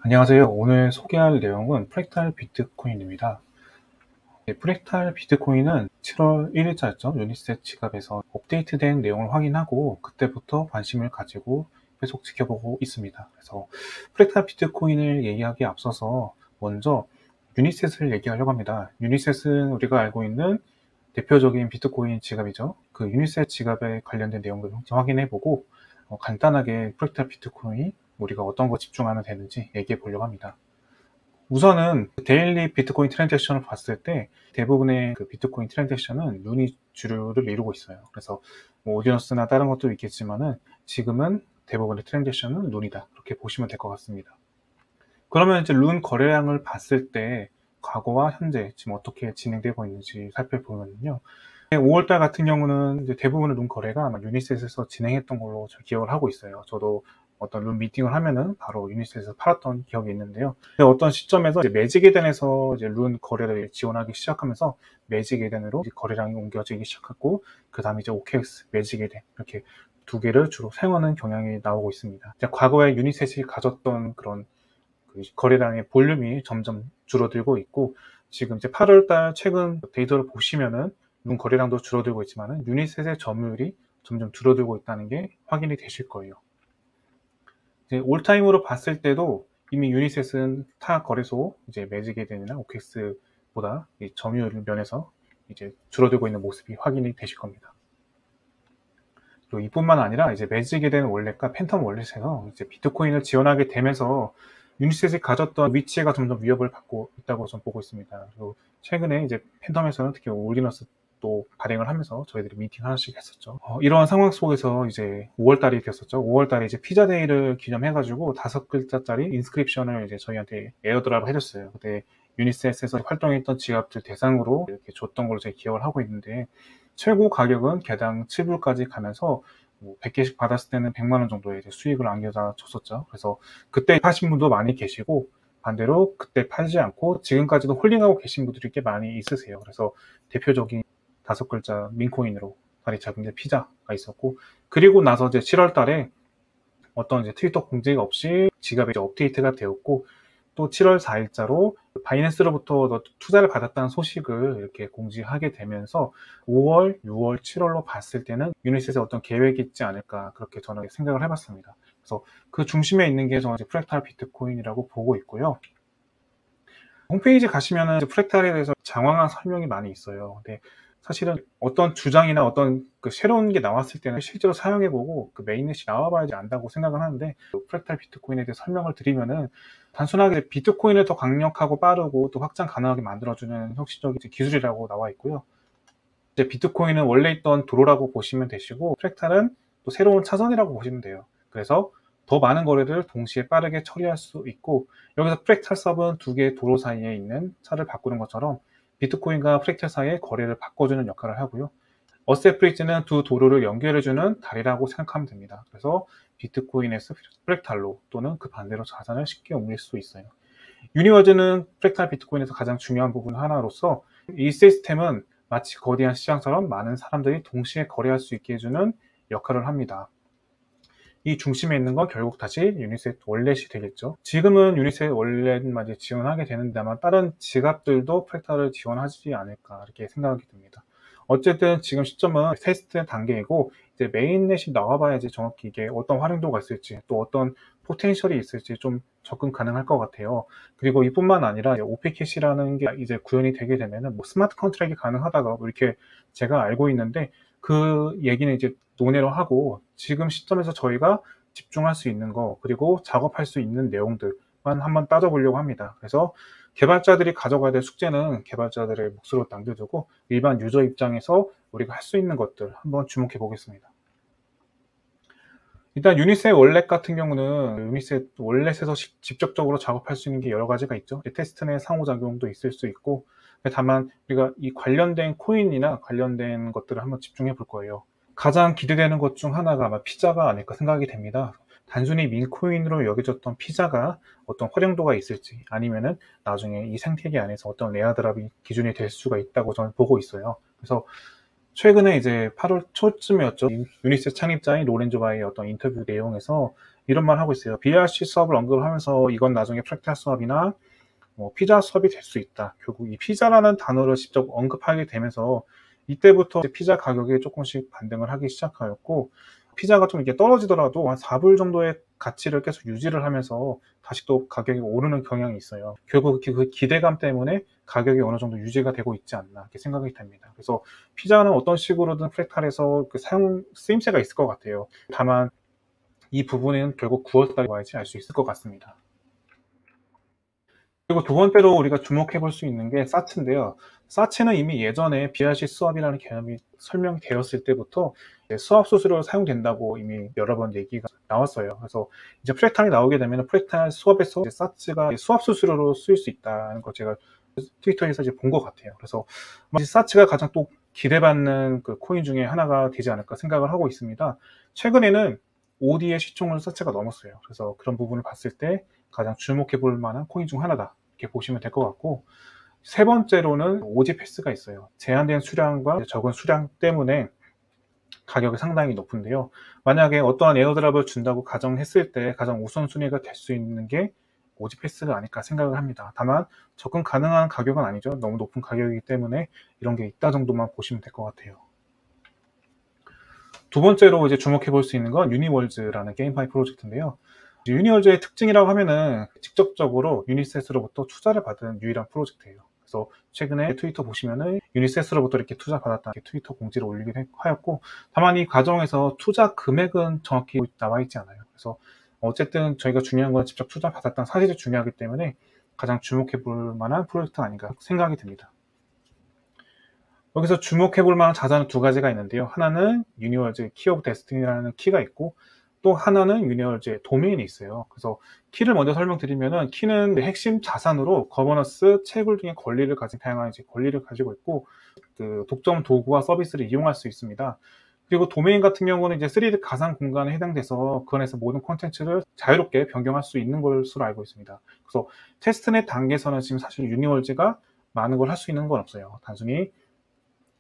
안녕하세요. 오늘 소개할 내용은 프랙탈 비트코인입니다. 프랙탈 비트코인은 7월 1일자였죠. 유니셋 지갑에서 업데이트된 내용을 확인하고 그때부터 관심을 가지고 계속 지켜보고 있습니다. 그래서 프랙탈 비트코인을 얘기하기에 앞서서 먼저 유니셋을 얘기하려고 합니다. 유니셋은 우리가 알고 있는 대표적인 비트코인 지갑이죠. 그 유니셋 지갑에 관련된 내용들을 확인해보고 간단하게 프랙탈 비트코인 우리가 어떤 거 집중하면 되는지 얘기해 보려고 합니다. 우선은 데일리 비트코인 트랜잭션을 봤을 때 대부분의 그 비트코인 트랜잭션은 룬이 주류를 이루고 있어요. 그래서 뭐 오디언스나 다른 것도 있겠지만은 지금은 대부분의 트랜잭션은 룬이다. 그렇게 보시면 될 것 같습니다. 그러면 이제 룬 거래량을 봤을 때 과거와 현재 지금 어떻게 진행되고 있는지 살펴보면요. 5월달 같은 경우는 이제 대부분의 룬 거래가 아마 유니셋에서 진행했던 걸로 저 기억을 하고 있어요. 저도 어떤 룬 미팅을 하면은 바로 유니셋에서 팔았던 기억이 있는데요. 어떤 시점에서 이제 매직 에덴에서 이제 룬 거래를 지원하기 시작하면서 매직 에덴으로 거래량이 옮겨지기 시작했고, 그 다음에 이제 OKX, 매직 에덴 이렇게 두 개를 주로 사용하는 경향이 나오고 있습니다. 과거에 유니셋이 가졌던 그런 그 거래량의 볼륨이 점점 줄어들고 있고, 지금 이제 8월달 최근 데이터를 보시면은 룬 거래량도 줄어들고 있지만은 유니셋의 점유율이 점점 줄어들고 있다는 게 확인이 되실 거예요. 이제 올타임으로 봤을 때도 이미 유니셋은 타 거래소 이제 매직 에덴이나 OKX보다 점유율 면에서 이제 줄어들고 있는 모습이 확인이 되실 겁니다. 그리고 이뿐만 아니라 이제 매직 에덴 월렛과 팬텀 월렛에서 이제 비트코인을 지원하게 되면서 유니셋이 가졌던 위치가 점점 위협을 받고 있다고 저는 보고 있습니다. 그리고 최근에 이제 팬텀에서는 특히 올리너스 또 발행을 하면서 저희들이 미팅 하나씩 했었죠. 이러한 상황 속에서 이제 5월달이 됐었죠. 5월달에 이제 피자데이를 기념해가지고 5글자짜리 인스크립션을 이제 저희한테 에어드랍을 해줬어요. 그때 유니셋에서 활동했던 지갑들 대상으로 이렇게 줬던 걸로 제가 기억을 하고 있는데, 최고 가격은 개당 7불까지 가면서 100개씩 받았을 때는 100만 원 정도의 수익을 안겨다 줬었죠. 그래서 그때 파신 분도 많이 계시고, 반대로 그때 팔지 않고 지금까지도 홀딩하고 계신 분들이 꽤 많이 있으세요. 그래서 대표적인 5글자 민코인으로 다리 잡은 게 피자가 있었고, 그리고 나서 이제 7월 달에 어떤 이제 트위터 공지 없이 지갑에 이제 업데이트가 되었고, 또 7월 4일자로 바이낸스로부터 투자를 받았다는 소식을 이렇게 공지하게 되면서 5월, 6월, 7월로 봤을 때는 유니셋에 어떤 계획이 있지 않을까, 그렇게 저는 생각을 해봤습니다. 그래서 그 중심에 있는 게 저는 이제 프랙탈 비트코인이라고 보고 있고요. 홈페이지 가시면은 프랙탈에 대해서 장황한 설명이 많이 있어요. 근데 사실은 어떤 주장이나 어떤 그 새로운 게 나왔을 때는 실제로 사용해보고 그 메인넷이 나와봐야지 안다고 생각을 하는데, 프랙탈 비트코인에 대해 설명을 드리면은 단순하게 비트코인을 더 강력하고 빠르고 또 확장 가능하게 만들어주는 혁신적인 기술이라고 나와 있고요. 이제 비트코인은 원래 있던 도로라고 보시면 되시고, 프랙탈은 또 새로운 차선이라고 보시면 돼요. 그래서 더 많은 거래를 동시에 빠르게 처리할 수 있고, 여기서 프랙탈 서브는 두 개의 도로 사이에 있는 차를 바꾸는 것처럼 비트코인과 프랙탈 사이의 거래를 바꿔주는 역할을 하고요. 어셋 브릿지는 두 도로를 연결해주는 다리라고 생각하면 됩니다. 그래서 비트코인에서 프랙탈로 또는 그 반대로 자산을 쉽게 옮길 수 있어요. 유니워즈는 프랙탈 비트코인에서 가장 중요한 부분 하나로서, 이 시스템은 마치 거대한 시장처럼 많은 사람들이 동시에 거래할 수 있게 해주는 역할을 합니다. 이 중심에 있는 건 결국 다시 유니셋 월렛이 되겠죠. 지금은 유니셋 월렛만 이제 지원하게 되는데 아마 다른 지갑들도 프랙탈을 지원하지 않을까, 이렇게 생각하게 됩니다. 어쨌든 지금 시점은 테스트 단계이고, 이제 메인넷이 나와봐야지 정확히 이게 어떤 활용도가 있을지 또 어떤 포텐셜이 있을지 좀 접근 가능할 것 같아요. 그리고 이뿐만 아니라 OPCash라는 게 이제 구현이 되게 되면은 뭐 스마트 컨트랙이 가능하다고 이렇게 제가 알고 있는데, 그 얘기는 이제 논의를 하고 지금 시점에서 저희가 집중할 수 있는 거, 그리고 작업할 수 있는 내용들만 한번 따져보려고 합니다. 그래서 개발자들이 가져가야 될 숙제는 개발자들의 몫으로 남겨두고 일반 유저 입장에서 우리가 할 수 있는 것들 한번 주목해 보겠습니다. 일단 유니셋 월렛 같은 경우는 유니셋 월렛에서 직접적으로 작업할 수 있는 게 여러 가지가 있죠. 테스트 내 상호작용도 있을 수 있고, 다만 우리가 이 관련된 코인이나 관련된 것들을 한번 집중해 볼 거예요. 가장 기대되는 것 중 하나가 아마 피자가 아닐까 생각이 됩니다. 단순히 민코인으로 여겨졌던 피자가 어떤 활용도가 있을지, 아니면은 나중에 이 생태계 안에서 어떤 레아드랍이 기준이 될 수가 있다고 저는 보고 있어요. 그래서 최근에 이제 8월 초쯤이었죠. 유니셋 창립자인 로렌조 바이의 어떤 인터뷰 내용에서 이런 말 하고 있어요. BRC 수업을 언급을 하면서 이건 나중에 프랙탈 수업이나 뭐 피자 수업이 될 수 있다. 결국 이 피자라는 단어를 직접 언급하게 되면서 이때부터 피자 가격이 조금씩 반등을 하기 시작하였고, 피자가 좀 이렇게 떨어지더라도 한 4불 정도의 가치를 계속 유지를 하면서 다시 또 가격이 오르는 경향이 있어요. 결국 그 기대감 때문에 가격이 어느 정도 유지가 되고 있지 않나 이렇게 생각이 됩니다. 그래서 피자는 어떤 식으로든 프랙탈에서 그 쓰임새가 있을 것 같아요. 다만 이 부분은 결국 9월달에 와야지 알 수 있을 것 같습니다. 그리고 두 번째로 우리가 주목해 볼 수 있는 게 사치인데요. 사치는 이미 예전에 BRC 수압이라는 개념이 설명되었을 때부터 수압 수수료로 사용된다고 이미 여러 번 얘기가 나왔어요. 그래서 이제 프랙탈이 나오게 되면 프랙탈 수업에서 사치가 수압 수수료로 쓰일 수 있다는 걸 제가 트위터에서 이제 본 것 같아요. 그래서 사치가 가장 또 기대받는 그 코인 중에 하나가 되지 않을까 생각을 하고 있습니다. 최근에는 OD의 시총을 사치가 넘었어요. 그래서 그런 부분을 봤을 때 가장 주목해 볼 만한 코인 중 하나다 이렇게 보시면 될 것 같고, 세 번째로는 오지 패스가 있어요. 제한된 수량과 적은 수량 때문에 가격이 상당히 높은데요. 만약에 어떠한 에어드랍을 준다고 가정했을 때 가장 우선순위가 될 수 있는 게 오지 패스가 아닐까 생각을 합니다. 다만 접근 가능한 가격은 아니죠. 너무 높은 가격이기 때문에 이런 게 있다 정도만 보시면 될 것 같아요. 두 번째로 이제 주목해 볼 수 있는 건 유니월즈라는 게임파이 프로젝트인데요. 유니월즈의 특징이라고 하면은 직접적으로 유니셋으로부터 투자를 받은 유일한 프로젝트예요. 그래서 최근에 트위터 보시면은 유니셋으로부터 이렇게 투자 받았다 이렇게 트위터 공지를 올리기도 하였고, 다만 이 과정에서 투자 금액은 정확히 나와 있지 않아요. 그래서 어쨌든 저희가 중요한 건 직접 투자 받았다는 사실이 중요하기 때문에 가장 주목해 볼 만한 프로젝트가 아닌가 생각이 듭니다. 여기서 주목해 볼 만한 자산은 두 가지가 있는데요. 하나는 유니월즈 키 오브 데스티니라는 키가 있고, 또 하나는 유니월즈의 도메인이 있어요. 그래서 키를 먼저 설명드리면은, 키는 핵심 자산으로 거버넌스, 채굴 등의 권리를 가진 다양한 권리를 가지고 있고, 그 독점 도구와 서비스를 이용할 수 있습니다. 그리고 도메인 같은 경우는 이제 3D 가상 공간에 해당돼서 그 안에서 모든 콘텐츠를 자유롭게 변경할 수 있는 것으로 알고 있습니다. 그래서 테스트넷 단계에서는 지금 사실 유니월즈가 많은 걸 할 수 있는 건 없어요. 단순히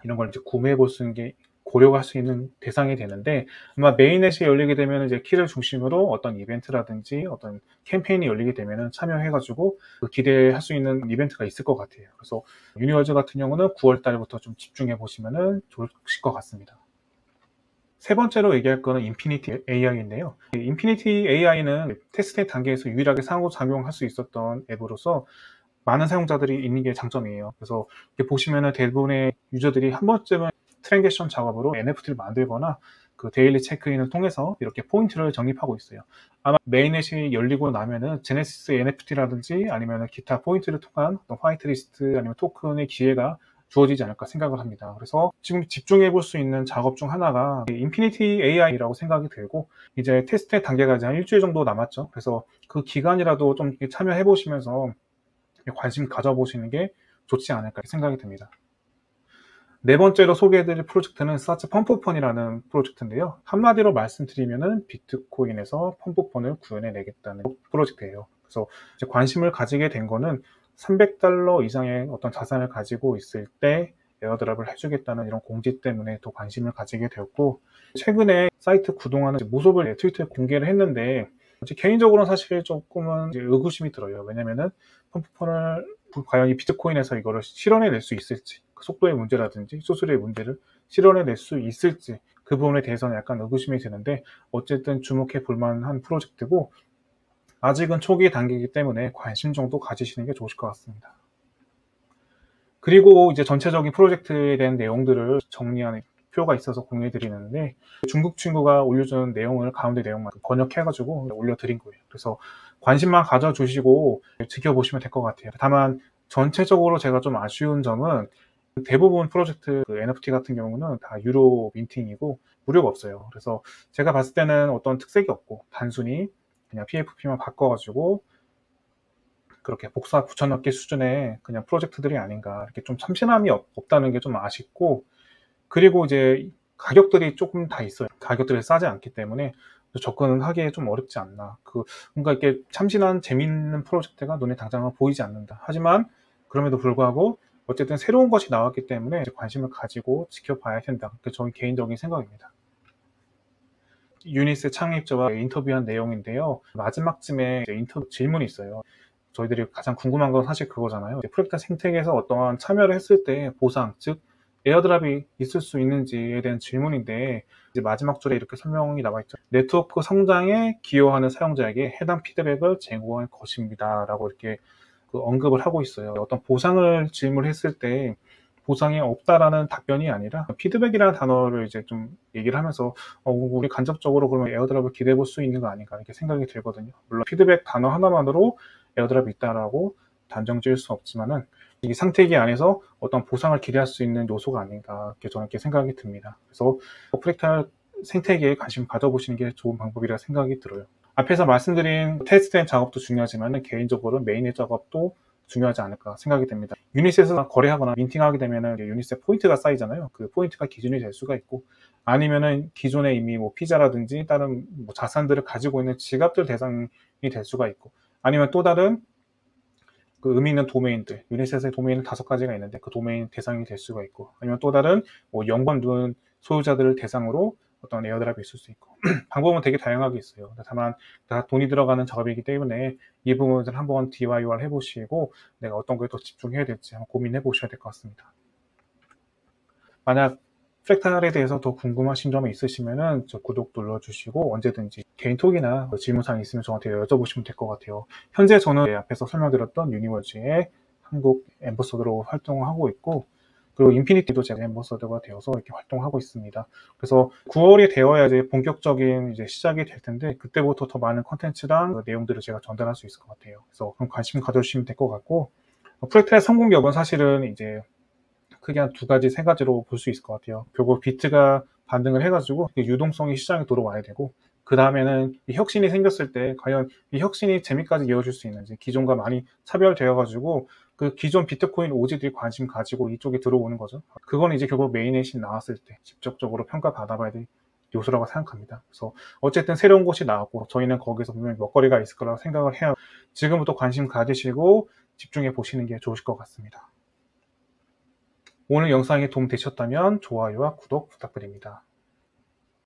이런 걸 이제 구매해 볼 수 있는 게 고려할 수 있는 대상이 되는데, 아마 메인넷이 열리게 되면 이제 키를 중심으로 어떤 이벤트라든지 어떤 캠페인이 열리게 되면은 참여해가지고 그 기대할 수 있는 이벤트가 있을 것 같아요. 그래서 유니월즈 같은 경우는 9월 달부터 좀 집중해 보시면은 좋으실 것 같습니다. 세 번째로 얘기할 거는 인피니티 AI인데요. 인피니티 AI는 테스트넷 단계에서 유일하게 상호작용할 수 있었던 앱으로서 많은 사용자들이 있는 게 장점이에요. 그래서 이렇게 보시면은 대부분의 유저들이 한 번쯤은 트랜잭션 작업으로 NFT를 만들거나 그 데일리 체크인을 통해서 이렇게 포인트를 적립하고 있어요. 아마 메인넷이 열리고 나면은 제네시스 NFT라든지 아니면 기타 포인트를 통한 어떤 화이트리스트 아니면 토큰의 기회가 주어지지 않을까 생각을 합니다. 그래서 지금 집중해 볼 수 있는 작업 중 하나가 인피니티 AI라고 생각이 들고, 이제 테스트 단계가 이제 한 일주일 정도 남았죠. 그래서 그 기간이라도 좀 참여해 보시면서 관심 가져보시는 게 좋지 않을까 생각이 듭니다. 네 번째로 소개해드릴 프로젝트는 사치 펌프펀이라는 프로젝트인데요. 한마디로 말씀드리면은 비트코인에서 펌프펀을 구현해내겠다는 프로젝트예요. 그래서 이제 관심을 가지게 된 거는 300달러 이상의 어떤 자산을 가지고 있을 때 에어드랍을 해주겠다는 이런 공지 때문에 더 관심을 가지게 되었고, 최근에 사이트 구동하는 모습을 트위터에 공개를 했는데, 개인적으로는 사실 조금은 의구심이 들어요. 왜냐면은 펌프펀을 과연 이 비트코인에서 이거를 실현해낼 수 있을지, 그 속도의 문제라든지 수수료의 문제를 실현해낼 수 있을지, 그 부분에 대해서는 약간 의구심이 드는데, 어쨌든 주목해 볼 만한 프로젝트고, 아직은 초기 단계이기 때문에 관심 정도 가지시는 게 좋으실 것 같습니다. 그리고 이제 전체적인 프로젝트에 대한 내용들을 정리하는 표가 있어서 공유해 드리는데, 중국 친구가 올려준 내용을 가운데 내용만 번역해가지고 올려드린 거예요. 그래서 관심만 가져주시고 지켜보시면 될 것 같아요. 다만 전체적으로 제가 좀 아쉬운 점은, 대부분 프로젝트 그 NFT 같은 경우는 다 유로 민팅이고 무료가 없어요. 그래서 제가 봤을 때는 어떤 특색이 없고 단순히 그냥 PFP만 바꿔가지고 그렇게 복사 붙여넣기 수준의 그냥 프로젝트들이 아닌가, 이렇게 좀 참신함이 없다는 게 좀 아쉽고, 그리고 이제 가격들이 조금 다 있어요. 가격들이 싸지 않기 때문에 접근하기에 좀 어렵지 않나. 뭔가 이렇게 참신한 재밌는 프로젝트가 눈에 당장은 보이지 않는다. 하지만 그럼에도 불구하고 어쨌든 새로운 것이 나왔기 때문에 관심을 가지고 지켜봐야 된다. 그게 저희 개인적인 생각입니다. 유닛의 창립자와 인터뷰한 내용인데요. 마지막쯤에 이제 인터뷰 질문이 있어요. 저희들이 가장 궁금한 건 사실 그거잖아요. 프랙탈 생태계에서 어떠한 참여를 했을 때 보상, 즉 에어드랍이 있을 수 있는지에 대한 질문인데, 이제 마지막 줄에 이렇게 설명이 나와 있죠. 네트워크 성장에 기여하는 사용자에게 해당 피드백을 제공할 것입니다 라고 이렇게 언급을 하고 있어요. 어떤 보상을 질문했을 때 보상이 없다라는 답변이 아니라 피드백이라는 단어를 이제 좀 얘기를 하면서 우리 간접적으로 그러면 에어드랍을 기대해 볼 수 있는 거 아닌가 이렇게 생각이 들거든요. 물론 피드백 단어 하나만으로 에어드랍이 있다라고 단정 지을 수 없지만은 이 상태계 안에서 어떤 보상을 기대할 수 있는 요소가 아닌가 이렇게 저는 이렇게 생각이 듭니다. 그래서 프랙탈 생태계에 관심 가져보시는 게 좋은 방법이라 생각이 들어요. 앞에서 말씀드린 테스트된 작업도 중요하지만 개인적으로 메인의 작업도 중요하지 않을까 생각이 됩니다. 유닛에서 거래하거나 민팅하게 되면 유닛에 포인트가 쌓이잖아요. 그 포인트가 기준이 될 수가 있고, 아니면은 기존에 이미 뭐 피자라든지 다른 뭐 자산들을 가지고 있는 지갑들 대상이 될 수가 있고, 아니면 또 다른 그 의미 있는 도메인들, 유닛에서의 도메인은 5가지가 있는데 그 도메인 대상이 될 수가 있고, 아니면 또 다른 뭐 영번 둔 소유자들을 대상으로 어떤 에어드랍이 있을 수 있고 방법은 되게 다양하게 있어요. 다만 다 돈이 들어가는 작업이기 때문에 이 부분을 한번 DIY 해보시고 내가 어떤 거에 더 집중해야 될지 한번 고민해 보셔야 될 것 같습니다. 만약 프랙탈에 대해서 더 궁금하신 점이 있으시면은 저 구독 눌러주시고 언제든지 개인톡이나 질문사항 있으면 저한테 여쭤보시면 될 것 같아요. 현재 저는 앞에서 설명드렸던 유니버즈의 한국 앰버서더로 활동을 하고 있고, 그리고 인피니티도 제가 앰버서더가 되어서 이렇게 활동하고 있습니다. 그래서 9월이 되어야 이제 본격적인 이제 시작이 될 텐데 그때부터 더 많은 컨텐츠랑 내용들을 제가 전달할 수 있을 것 같아요. 그래서 그럼 관심 가져주시면 될 것 같고, 프랙탈의 성공 여부는 사실은 이제 크게 한 2가지, 3가지로 볼 수 있을 것 같아요. 결국 비트가 반등을 해가지고 유동성이 시장에 들어와야 되고, 그 다음에는 이 혁신이 생겼을 때 과연 이 혁신이 재미까지 이어질 수 있는지, 기존과 많이 차별되어가지고 그 기존 비트코인 오지들이 관심 가지고 이쪽에 들어오는 거죠. 그건 이제 결국 메인넷이 나왔을 때 직접적으로 평가받아봐야 될 요소라고 생각합니다. 그래서 어쨌든 새로운 곳이 나왔고 저희는 거기서 분명히 먹거리가 있을 거라고 생각을 해요. 지금부터 관심 가지시고 집중해 보시는 게 좋으실 것 같습니다. 오늘 영상이 도움 되셨다면 좋아요와 구독 부탁드립니다.